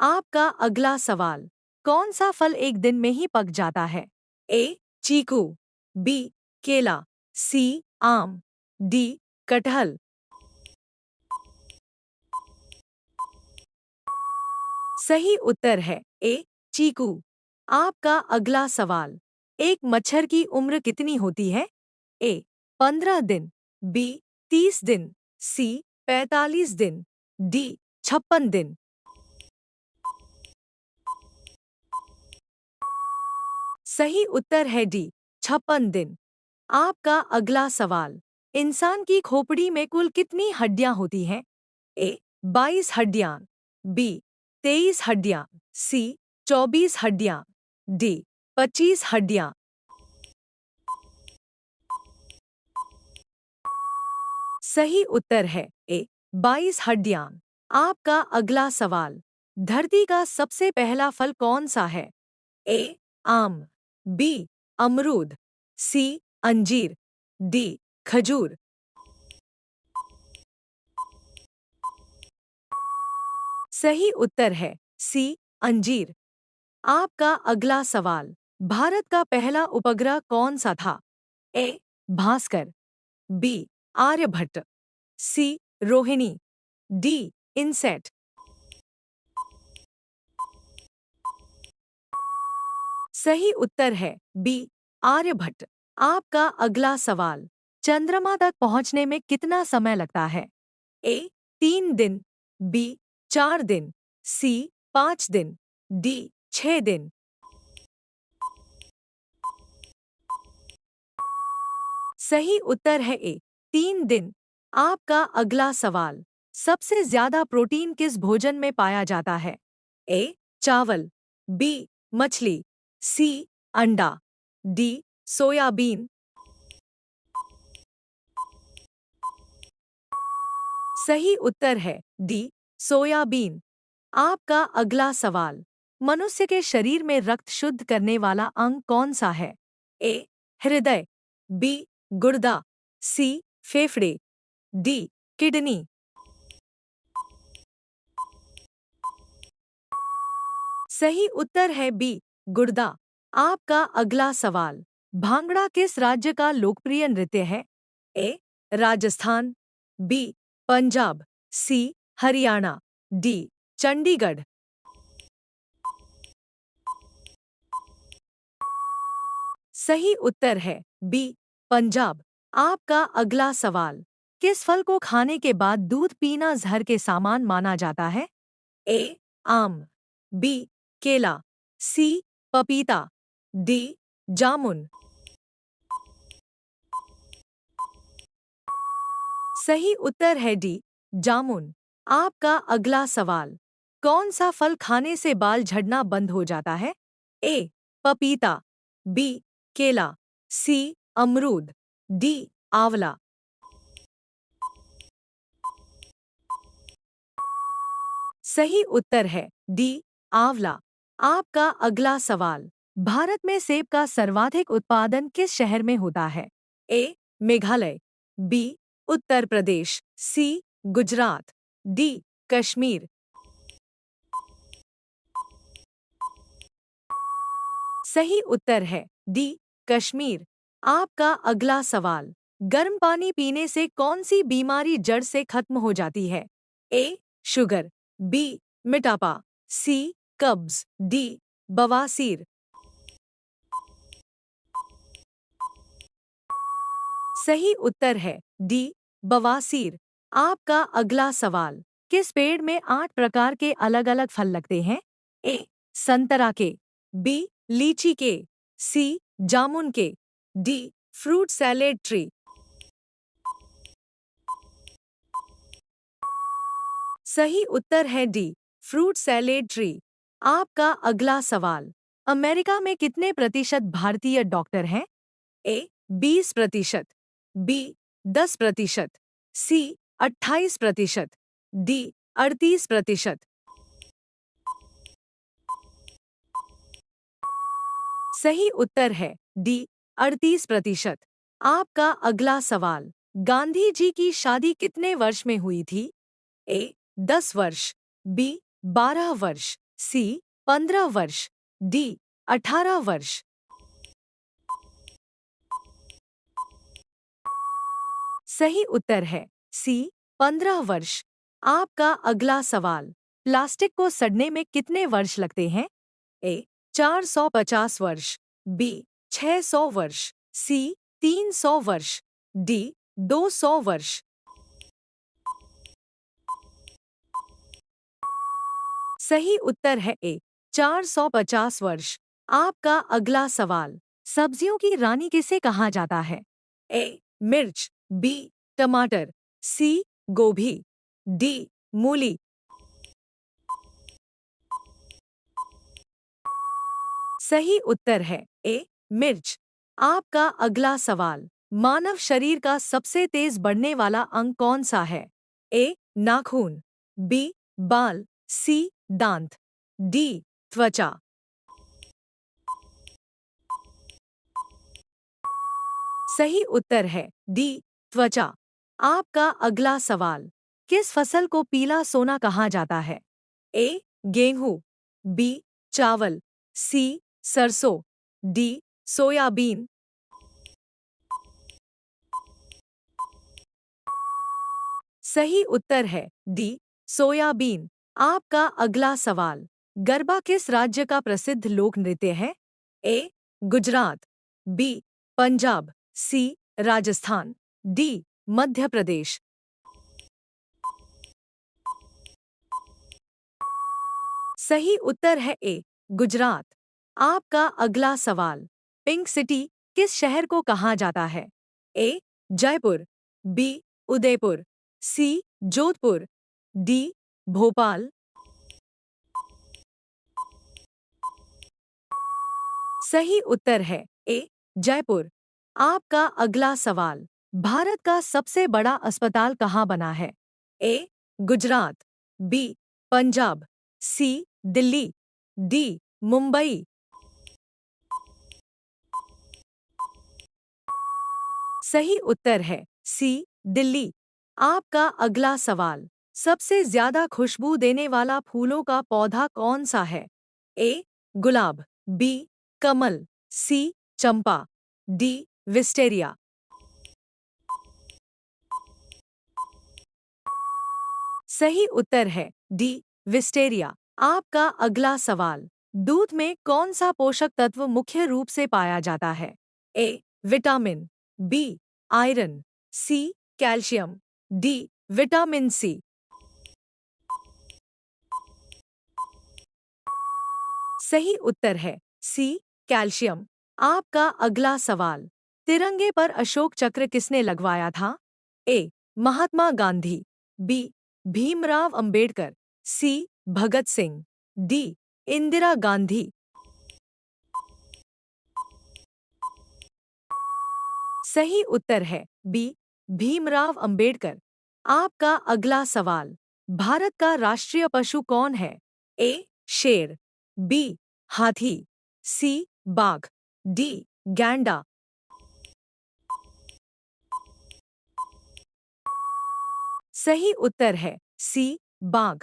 आपका अगला सवाल, कौन सा फल एक दिन में ही पक जाता है? ए. चीकू, बी. केला, सी. आम, डी. कटहल। सही उत्तर है ए. चीकू। आपका अगला सवाल, एक मच्छर की उम्र कितनी होती है? ए. 15 दिन, बी. 30 दिन, सी. 45 दिन, डी. 56 दिन। सही उत्तर है डी. 56 दिन। आपका अगला सवाल, इंसान की खोपड़ी में कुल कितनी हड्डियां होती हैं? ए. 22 हड्डियां, बी. 23 हड्डियां, सी. 24 हड्डियां, डी. 25 हड्डियां। सही उत्तर है ए. 22 हड्डियां। आपका अगला सवाल, धरती का सबसे पहला फल कौन सा है? ए. आम, बी. अमरूद, सी. अंजीर, डी. खजूर। सही उत्तर है सी. अंजीर। आपका अगला सवाल, भारत का पहला उपग्रह कौन सा था? ए. भास्कर, बी. आर्यभट्ट, सी. रोहिणी, डी. इनसेट। सही उत्तर है बी. आर्यभट्ट। आपका अगला सवाल, चंद्रमा तक पहुंचने में कितना समय लगता है? ए. 3 दिन, बी. 4 दिन, सी. 5 दिन, डी. 6 दिन। सही उत्तर है ए. 3 दिन। आपका अगला सवाल, सबसे ज्यादा प्रोटीन किस भोजन में पाया जाता है? ए. चावल, बी. मछली, सी. अंडा, डी. सोयाबीन। सही उत्तर है डी. सोयाबीन। आपका अगला सवाल, मनुष्य के शरीर में रक्त शुद्ध करने वाला अंग कौन सा है? ए. हृदय, बी. गुर्दा, सी. फेफड़े, डी. किडनी। सही उत्तर है बी. गुर्दा। आपका अगला सवाल, भांगड़ा किस राज्य का लोकप्रिय नृत्य है? ए. राजस्थान, बी. पंजाब, सी. हरियाणा, डी. चंडीगढ़। सही उत्तर है बी. पंजाब। आपका अगला सवाल, किस फल को खाने के बाद दूध पीना जहर के समान माना जाता है? ए. आम, बी. केला, सी. पपीता, डी. जामुन। सही उत्तर है डी. जामुन। आपका अगला सवाल, कौन सा फल खाने से बाल झड़ना बंद हो जाता है? ए. पपीता, बी. केला, सी. अमरूद, डी. आंवला। सही उत्तर है डी. आंवला। आपका अगला सवाल, भारत में सेब का सर्वाधिक उत्पादन किस शहर में होता है? ए. मेघालय, बी. उत्तर प्रदेश, सी. गुजरात, डी. कश्मीर। सही उत्तर है डी. कश्मीर। आपका अगला सवाल, गर्म पानी पीने से कौन सी बीमारी जड़ से खत्म हो जाती है? ए. Sugar, B. मोटापा, सी. कब्ज, डी. बवासीर। सही उत्तर है डी. बवासीर। आपका अगला सवाल, किस पेड़ में 8 प्रकार के अलग अलग फल लगते हैं? ए. संतरा के, बी. लीची के, सी. जामुन के, डी. Fruit salad tree. सही उत्तर है डी. Fruit salad tree. आपका अगला सवाल, अमेरिका में कितने प्रतिशत भारतीय डॉक्टर हैं? ए. 20%, बी. 10%, सी. 28%, डी. 38%। सही उत्तर है डी. 38%। आपका अगला सवाल, गांधी जी की शादी कितने वर्ष में हुई थी? ए. 10 वर्ष, बी. 12 वर्ष, सी 15 वर्ष, डी 18 वर्ष। सही उत्तर है सी 15 वर्ष। आपका अगला सवाल, प्लास्टिक को सड़ने में कितने वर्ष लगते हैं? ए 450 वर्ष, बी 600 वर्ष, सी 300 वर्ष, डी 200 वर्ष। सही उत्तर है ए 450 वर्ष। आपका अगला सवाल, सब्जियों की रानी किसे कहा जाता है? ए मिर्च, बी टमाटर, सी गोभी, डी मूली। सही उत्तर है ए मिर्च। आपका अगला सवाल, मानव शरीर का सबसे तेज बढ़ने वाला अंग कौन सा है? ए नाखून, बी बाल, सी दांत, डी त्वचा। सही उत्तर है डी त्वचा। आपका अगला सवाल, किस फसल को पीला सोना कहा जाता है? ए गेहूं, बी चावल, सी सरसों, डी सोयाबीन। सही उत्तर है डी सोयाबीन। आपका अगला सवाल, गरबा किस राज्य का प्रसिद्ध लोक नृत्य है? ए गुजरात, बी पंजाब, सी राजस्थान, डी मध्य प्रदेश। सही उत्तर है ए गुजरात। आपका अगला सवाल, पिंक सिटी किस शहर को कहा जाता है? ए जयपुर, बी उदयपुर, सी जोधपुर, डी भोपाल। सही उत्तर है ए जयपुर। आपका अगला सवाल, भारत का सबसे बड़ा अस्पताल कहाँ बना है? ए गुजरात, बी पंजाब, सी दिल्ली, डी मुंबई। सही उत्तर है सी दिल्ली। आपका अगला सवाल, सबसे ज्यादा खुशबू देने वाला फूलों का पौधा कौन सा है? ए गुलाब, बी कमल, सी चंपा, डी विस्टेरिया। सही उत्तर है डी विस्टेरिया। आपका अगला सवाल, दूध में कौन सा पोषक तत्व मुख्य रूप से पाया जाता है? A vitamin, B iron, C calcium, D vitamin C. सही उत्तर है सी कैल्शियम। आपका अगला सवाल, तिरंगे पर अशोक चक्र किसने लगवाया था? ए महात्मा गांधी, बी भीमराव अंबेडकर, सी भगत सिंह, डी इंदिरा गांधी। सही उत्तर है बी भीमराव अंबेडकर। आपका अगला सवाल, भारत का राष्ट्रीय पशु कौन है? ए शेर, बी हाथी, सी बाघ, डी गैंडा। सही उत्तर है सी बाघ।